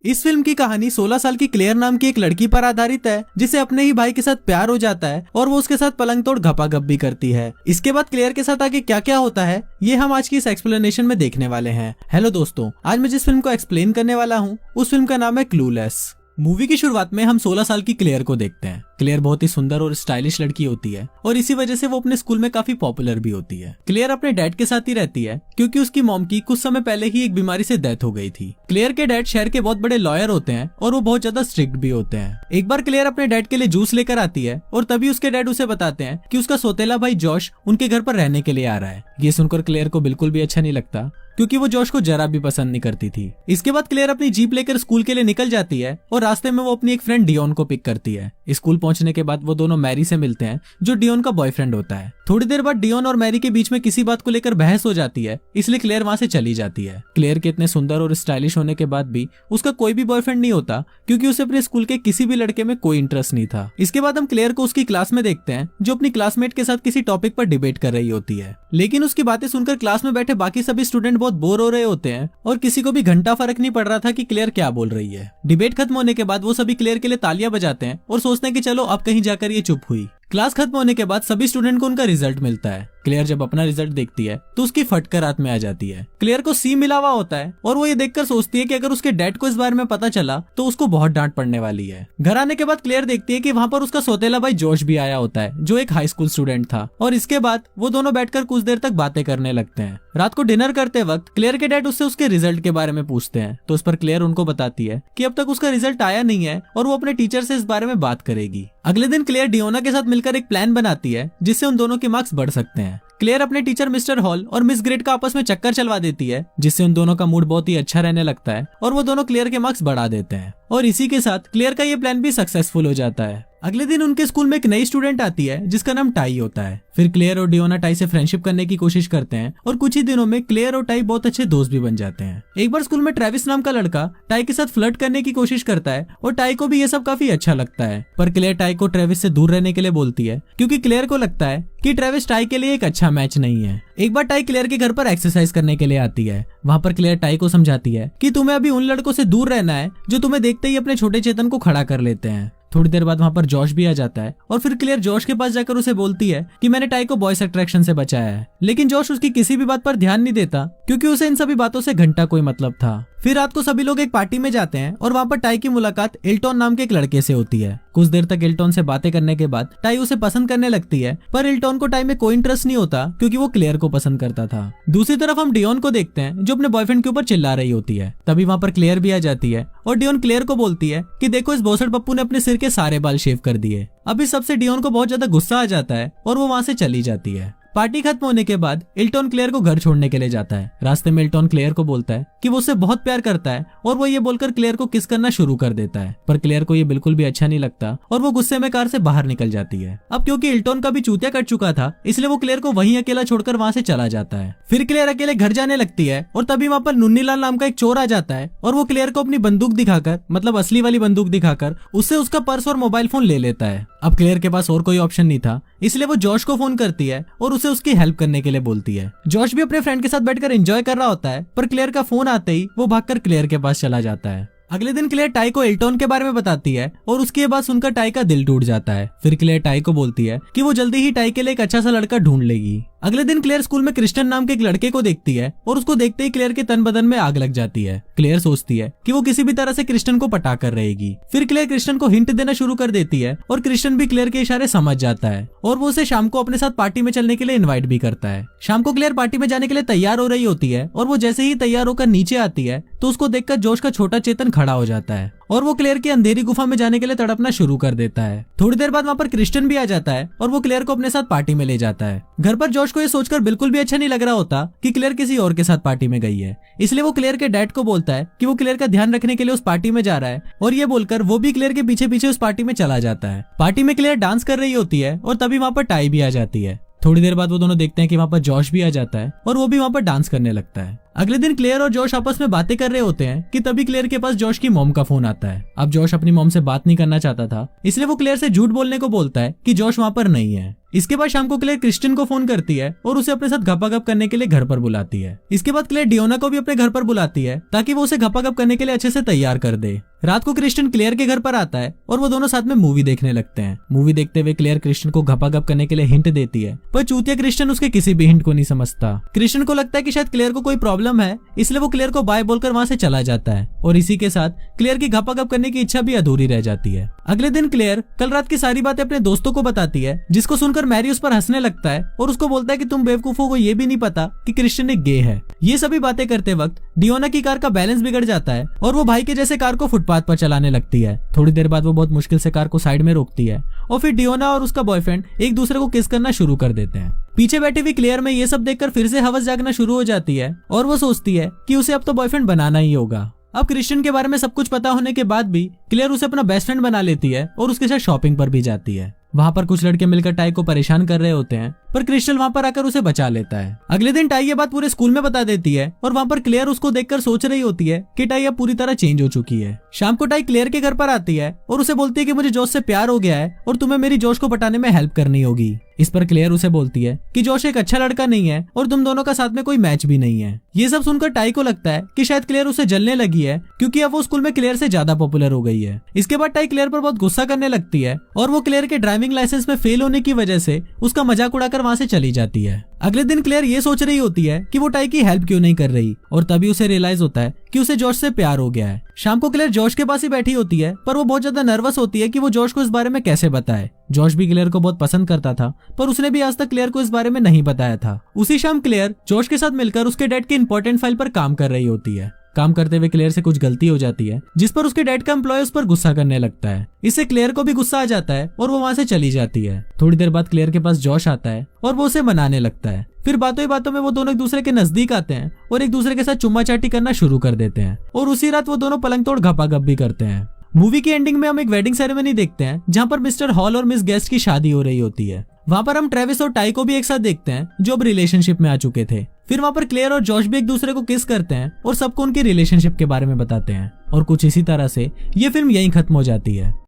इस फिल्म की कहानी 16 साल की क्लेयर नाम की एक लड़की पर आधारित है, जिसे अपने ही भाई के साथ प्यार हो जाता है और वो उसके साथ पलंग तोड़ घपाघप भी करती है। इसके बाद क्लेयर के साथ आगे क्या क्या होता है ये हम आज की इस एक्सप्लेनेशन में देखने वाले हैं। हेलो दोस्तों, आज मैं जिस फिल्म को एक्सप्लेन करने वाला हूँ उस फिल्म का नाम है क्लूलेस। मूवी की शुरुआत में हम 16 साल की क्लेयर को देखते हैं। क्लेयर बहुत ही सुंदर और स्टाइलिश लड़की होती है और इसी वजह से वो अपने स्कूल में काफी पॉपुलर भी होती है। क्लेयर अपने डैड के साथ ही रहती है क्योंकि उसकी मॉम की कुछ समय पहले ही एक बीमारी से डेथ हो गई थी। क्लेयर के डैड शहर के बहुत बड़े लॉयर होते हैं और वो बहुत ज्यादा स्ट्रिक्ट भी होते हैं। एक बार क्लेयर अपने डैड के लिए जूस लेकर आती है और तभी उसके डैड उसे बताते हैं कि उसका सौतेला भाई जॉश उनके घर पर रहने के लिए आ रहा है। ये सुनकर क्लेयर को बिल्कुल भी अच्छा नहीं लगता क्योंकि वो जॉश को जरा भी पसंद नहीं करती थी। इसके बाद क्लेयर अपनी जीप लेकर स्कूल के लिए निकल जाती है और रास्ते में वो अपनी एक फ्रेंड डियोन को पिक करती है। स्कूल पहुंचने के बाद वो दोनों मैरी से मिलते हैं जो डियोन का बॉयफ्रेंड होता है। थोड़ी देर बाद डियोन और मैरी के बीच में किसी बात को लेकर बहस हो जाती है, इसलिए क्लेयर वहां से चली जाती है। क्लेयर के इतने सुंदर और स्टाइलिश होने के बाद भी उसका कोई भी बॉयफ्रेंड नहीं होता क्योंकि उसे अपने स्कूल के किसी भी लड़के में कोई इंटरेस्ट नहीं था। इसके बाद हम क्लेयर को उसकी क्लास में देखते हैं जो अपनी क्लासमेट के साथ किसी टॉपिक पर डिबेट कर रही होती है, लेकिन उसकी बातें सुनकर क्लास में बैठे बाकी सभी स्टूडेंट बहुत बोर हो रहे होते हैं और किसी को भी घंटा फर्क नहीं पड़ रहा था कि क्लेयर क्या बोल रही है। डिबेट खत्म होने के बाद वो सभी क्लेयर के लिए तालियां बजाते हैं और सोचते हैं कि चलो अब कहीं जाकर ये चुप हुई। क्लास खत्म होने के बाद सभी स्टूडेंट को उनका रिजल्ट मिलता है। क्लेयर जब अपना रिजल्ट देखती है तो उसकी फटकर रात में आ जाती है। क्लेयर को सी मिला हुआ होता है और वो ये देखकर सोचती है कि अगर उसके डैड को इस बारे में पता चला तो उसको बहुत डांट पड़ने वाली है। घर आने के बाद क्लेयर देखती है कि वहाँ पर उसका सौतेला भाई जोश भी आया होता है जो एक हाई स्कूल स्टूडेंट था और इसके बाद वो दोनों बैठकर कुछ देर तक बातें करने लगते हैं। रात को डिनर करते वक्त क्लेयर के डैड उससे उसके रिजल्ट के बारे में पूछते हैं तो उस पर क्लेयर उनको बताती है कि अब तक उसका रिजल्ट आया नहीं है और वो अपने टीचर से इस बारे में बात करेगी। अगले दिन क्लेयर डियोना के साथ मिलकर एक प्लान बनाती है जिससे उन दोनों के मार्क्स बढ़ सकते हैं। क्लेयर अपने टीचर मिस्टर हॉल और मिस ग्रेड का आपस में चक्कर चलवा देती है जिससे उन दोनों का मूड बहुत ही अच्छा रहने लगता है और वो दोनों क्लेयर के मार्क्स बढ़ा देते हैं और इसी के साथ क्लेयर का ये प्लान भी सक्सेसफुल हो जाता है। अगले दिन उनके स्कूल में एक नई स्टूडेंट आती है जिसका नाम टाई होता है। फिर क्लेयर और डियोना टाई से फ्रेंडशिप करने की कोशिश करते हैं और कुछ ही दिनों में क्लेयर और टाई बहुत अच्छे दोस्त भी बन जाते हैं। एक बार स्कूल में ट्रेविस नाम का लड़का टाई के साथ फ्लर्ट करने की कोशिश करता है और टाई को भी ये सब काफी अच्छा लगता है, पर क्लेयर टाई को ट्रेविस से दूर रहने के लिए बोलती है क्योंकि क्लेयर को लगता है कि ट्रेविस टाई के लिए एक अच्छा मैच नहीं है। एक बार टाई क्लेयर के घर पर एक्सरसाइज करने के लिए आती है। वहाँ पर क्लेयर टाई को समझाती है कि तुम्हें अभी उन लड़कों से दूर रहना है जो तुम्हें देखते ही अपने छोटे चेतन को खड़ा कर लेते हैं। थोड़ी देर बाद वहाँ पर जॉश भी आ जाता है और फिर क्लेयर जॉश के पास जाकर उसे बोलती है कि मैंने टाई को बॉयज अट्रैक्शन से बचाया है, लेकिन जॉश उसकी किसी भी बात पर ध्यान नहीं देता क्योंकि उसे इन सभी बातों से घंटा कोई मतलब था। फिर रात को सभी लोग एक पार्टी में जाते हैं और वहाँ पर टाई की मुलाकात इल्टॉन नाम के एक लड़के से होती है। कुछ देर तक इल्टॉन से बातें करने के बाद टाई उसे पसंद करने लगती है, पर इल्टॉन को टाई में कोई इंटरेस्ट नहीं होता क्योंकि वो क्लेयर को पसंद करता था। दूसरी तरफ हम डियोन को देखते हैं जो अपने बॉयफ्रेंड के ऊपर चिल्ला रही होती है। तभी वहाँ पर क्लेयर भी आ जाती है और डियोन क्लेयर को बोलती है कि देखो इस भोसड़ पप्पू ने अपने सिर के सारे बाल शेव कर दिए। अब इस सबसे डियोन को बहुत ज्यादा गुस्सा आ जाता है और वो वहाँ से चली जाती है। पार्टी खत्म होने के बाद इल्टॉन क्लेयर को घर छोड़ने के लिए जाता है। रास्ते में इल्टॉन क्लेयर को बोलता है कि वो उससे बहुत प्यार करता है और वो ये बोलकर क्लेयर को किस करना शुरू कर देता है, पर क्लेयर को ये बिल्कुल भी अच्छा नहीं लगता और वो गुस्से में कार से बाहर निकल जाती है। अब क्योंकि इल्टॉन का भी चूतिया कट चुका था इसलिए वो क्लेयर को वहीं अकेला छोड़कर वहाँ से चला जाता है। फिर क्लेयर अकेले घर जाने लगती है और तभी वहाँ पर नुन्नीलाल नाम का एक चोर आ जाता है और वो क्लेयर को अपनी बंदूक दिखाकर, मतलब असली वाली बंदूक दिखाकर, उससे उसका पर्स और मोबाइल फोन ले लेता है। अब क्लेयर के पास और कोई ऑप्शन नहीं था इसलिए वो जॉश को फोन करती है और उसे उसकी हेल्प करने के लिए बोलती है। जॉश भी अपने फ्रेंड के साथ बैठकर एंजॉय कर रहा होता है, पर क्लेयर का फोन आते ही वो भागकर क्लेयर के पास चला जाता है। अगले दिन क्लेयर टाई को इल्टॉन के बारे में बताती है और उसके बाद सुनकर टाई का दिल टूट जाता है। फिर क्लेयर टाई को बोलती है कि वो जल्दी ही टाई के लिए एक अच्छा सा लड़का ढूंढ लेगी। अगले दिन क्लेयर स्कूल में क्रिस्टन नाम के एक लड़के को देखती है और उसको देखते ही क्लेयर के तन बदन में आग लग जाती है। क्लेयर सोचती है कि वो किसी भी तरह से क्रिस्टन को पटा कर रहेगी। फिर क्लेयर क्रिस्टन को हिंट देना शुरू कर देती है और क्रिस्टन भी क्लेयर के इशारे समझ जाता है और वो उसे शाम को अपने साथ पार्टी में चलने के लिए इन्वाइट भी करता है। शाम को क्लेयर पार्टी में जाने के लिए तैयार हो रही होती है और वो जैसे ही तैयार होकर नीचे आती है तो उसको देखकर जोश का छोटा चेतन खड़ा हो जाता है और वो क्लेयर की अंधेरी गुफा में जाने के लिए तड़पना शुरू कर देता है। थोड़ी देर बाद वहाँ पर क्रिस्टन भी आ जाता है और वो क्लेयर को अपने साथ पार्टी में ले जाता है। घर पर जोश को ये सोचकर बिल्कुल भी अच्छा नहीं लग रहा होता कि क्लेयर किसी और के साथ पार्टी में गई है, इसलिए वो क्लेयर के डैड को बोलता है कि वो क्लेयर का ध्यान रखने के लिए उस पार्टी में जा रहा है और ये बोलकर वो भी क्लेयर के पीछे पीछे उस पार्टी में चला जाता है। पार्टी में क्लेयर डांस कर रही होती है और तभी वहाँ पर टाई भी आ जाती है। थोड़ी देर बाद वो दोनों देखते हैं कि वहाँ पर जॉश भी आ जाता है और वो भी वहाँ पर डांस करने लगता है। अगले दिन क्लेयर और जॉश आपस में बातें कर रहे होते हैं कि तभी क्लेयर के पास जॉश की मॉम का फोन आता है। अब जॉश अपनी मॉम से बात नहीं करना चाहता था इसलिए वो क्लेयर से झूठ बोलने को बोलता है कि जॉश वहाँ पर नहीं है। इसके बाद शाम को क्लेयर क्रिस्टियन को फोन करती है और उसे अपने साथ घपाघप करने के लिए घर पर बुलाती है। इसके बाद क्लेयर डियोना को भी अपने घर पर बुलाती है ताकि वो उसे घपाघप करने के लिए अच्छे से तैयार कर दे। रात को क्रिस्टियन क्लेयर के घर पर आता है और वो दोनों साथ में मूवी देखने लगते हैं। मूवी देखते हुए क्लेयर क्रिस्टियन को घपाघप करने के लिए हिंट देती है, पर चूतिया क्रिस्टियन उसके किसी भी हिंट को नहीं समझता। क्रिस्टियन को लगता है कि शायद क्लेयर को कोई प्रॉब्लम है, इसलिए वो क्लेयर को बाय बोलकर वहां से चला जाता है और इसी के साथ क्लेयर की घपाघप करने की इच्छा भी अधूरी रह जाती है। अगले दिन क्लेयर कल रात की सारी बातें अपने दोस्तों को बताती है, जिसको सुनकर मैरी उस पर हंसने लगता है और उसको बोलता है कि तुम बेवकूफों को ये भी नहीं पता कि क्रिस्टियन एक गे है। ये सभी बातें करते वक्त डियोना की कार का बैलेंस बिगड़ जाता है और वो भाई के जैसे कार को फुटपाथ पर चलाने लगती है। थोड़ी देर बाद वो बहुत मुश्किल से कार को साइड में रोकती है और फिर डियोना और उसका बॉयफ्रेंड एक दूसरे को किस करना शुरू कर देते हैं। पीछे बैठी हुई क्लेयर में ये सब देखकर फिर से हवस जागना शुरू हो जाती है और वो सोचती है कि उसे अब तो बॉयफ्रेंड बनाना ही होगा। अब क्रिस्टियन के बारे में सब कुछ पता होने के बाद भी क्लेयर उसे अपना बेस्ट फ्रेंड बना लेती है और उसके साथ शॉपिंग पर भी जाती है। वहाँ पर कुछ लड़के मिलकर टाई को परेशान कर रहे होते हैं, पर क्रिस्टल वहाँ पर आकर उसे बचा लेता है। अगले दिन टाई ये बात पूरे स्कूल में बता देती है और वहाँ पर क्लेयर उसको देखकर सोच रही होती है कि टाई अब पूरी तरह चेंज हो चुकी है। शाम को टाई क्लेयर के घर पर आती है और उसे बोलती है कि मुझे जोश से प्यार हो गया है और तुम्हें मेरी जोश को पटाने में हेल्प करनी होगी। इस पर क्लेयर उसे बोलती है कि जोश एक अच्छा लड़का नहीं है और तुम दोनों का साथ में कोई मैच भी नहीं है। ये सब सुनकर टाई को लगता है कि शायद क्लेयर उसे जलने लगी है, क्योंकि अब वो स्कूल में क्लेयर से ज्यादा पॉपुलर हो गई है। इसके बाद टाई क्लेयर पर बहुत गुस्सा करने लगती है और वो क्लेयर के ड्राइविंग लाइसेंस में फेल होने की वजह से उसका मजाक उड़ाकर वहाँ से चली जाती है। अगले दिन क्लेयर ये सोच रही होती है कि वो टाई की हेल्प क्यों नहीं कर रही और तभी उसे रियलाइज होता है कि उसे जॉश से प्यार हो गया है। शाम को क्लेयर जॉश के पास ही बैठी होती है, पर वो बहुत ज्यादा नर्वस होती है कि वो जॉश को इस बारे में कैसे बताए। जॉश भी क्लेयर को बहुत पसंद करता था, पर उसने भी आज तक क्लेयर को इस बारे में नहीं बताया था। उसी शाम क्लेयर जॉश के साथ मिलकर उसके डैड की इंपॉर्टेंट फाइल पर काम कर रही होती है। काम करते हुए क्लेयर से कुछ गलती हो जाती है, जिस पर उसके डैड का एम्प्लॉय उस पर गुस्सा करने लगता है। इससे क्लेयर को भी गुस्सा आ जाता है और वो वहाँ से चली जाती है। थोड़ी देर बाद क्लेयर के पास जॉश आता है और वो उसे मनाने लगता है। फिर बातों ही बातों में वो दोनों एक दूसरे के नजदीक आते हैं और एक दूसरे के साथ चुम्मा चाटी करना शुरू कर देते हैं और उसी रात वो दोनों पलंग तोड़ घपाघप भी करते हैं। मूवी की एंडिंग में हम एक वेडिंग सेरेमनी देखते हैं, जहाँ पर मिस्टर हॉल और मिस गेस्ट की शादी हो रही होती है। वहाँ पर हम ट्रेविस और टाई को भी एक साथ देखते हैं, जो अब रिलेशनशिप में आ चुके थे। फिर वहाँ पर क्लेयर और जॉश भी एक दूसरे को किस करते हैं और सबको उनकी रिलेशनशिप के बारे में बताते हैं और कुछ इसी तरह से ये फिल्म यहीं खत्म हो जाती है।